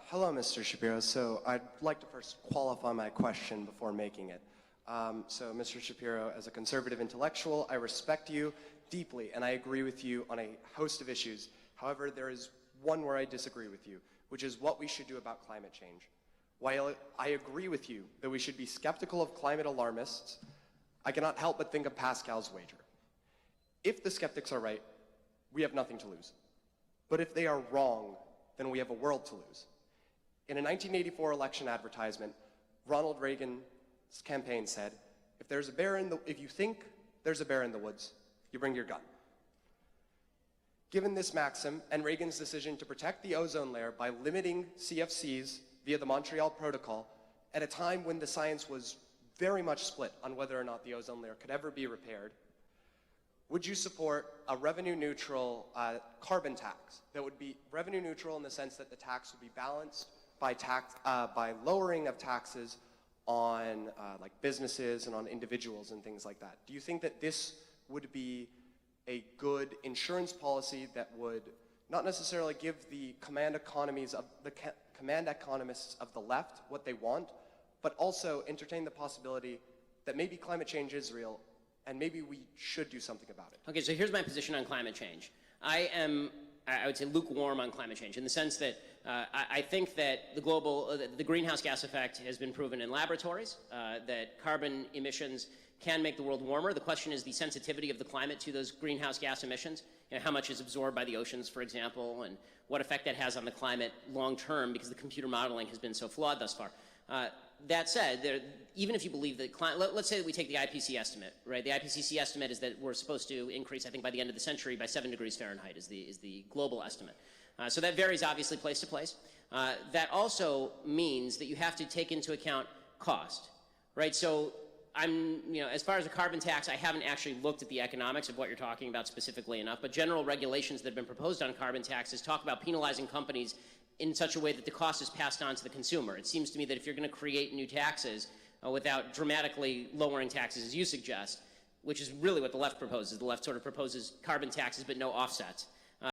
Hello, Mr. Shapiro. So I'd like to first qualify my question before making it. So, Mr. Shapiro, as a conservative intellectual, I respect you deeply, and I agree with you on a host of issues. However, there is one where I disagree with you, which is what we should do about climate change. While I agree with you that we should be skeptical of climate alarmists, I cannot help but think of Pascal's wager. If the skeptics are right, we have nothing to lose. But if they are wrong, then we have a world to lose. In a 1984 election advertisement, Ronald Reagan's campaign said, if you think there's a bear in the woods, you bring your gun. Given this maxim and Reagan's decision to protect the ozone layer by limiting CFCs via the Montreal Protocol at a time when the science was very much split on whether or not the ozone layer could ever be repaired, would you support a revenue-neutral carbon tax that would be revenue-neutral in the sense that the tax would be balanced by lowering of taxes on like businesses and on individuals and things like that? Do you think that this would be a good insurance policy that would not necessarily give the command economists of the left what they want, but also entertain the possibility that maybe climate change is real and maybe we should do something about it? Okay, so here's my position on climate change. I would say lukewarm on climate change in the sense that I think that the greenhouse gas effect has been proven in laboratories, that carbon emissions can make the world warmer. The question is the sensitivity of the climate to those greenhouse gas emissions, how much is absorbed by the oceans, for example, and what effect that has on the climate long term, because the computer modeling has been so flawed thus far. That said, even if you believe that let's say that we take the IPCC estimate, right? The IPCC estimate is that we're supposed to increase, I think, by the end of the century by 7 degrees Fahrenheit is the global estimate. So that varies obviously place to place. That also means that you have to take into account cost, right? So as far as the carbon tax, I haven't actually looked at the economics of what you're talking about specifically enough, but general regulations that have been proposed on carbon taxes talk about penalizing companies in such a way that the cost is passed on to the consumer. It seems to me that if you're going to create new taxes without dramatically lowering taxes, as you suggest, which is really what the left proposes, the left sort of proposes carbon taxes but no offsets,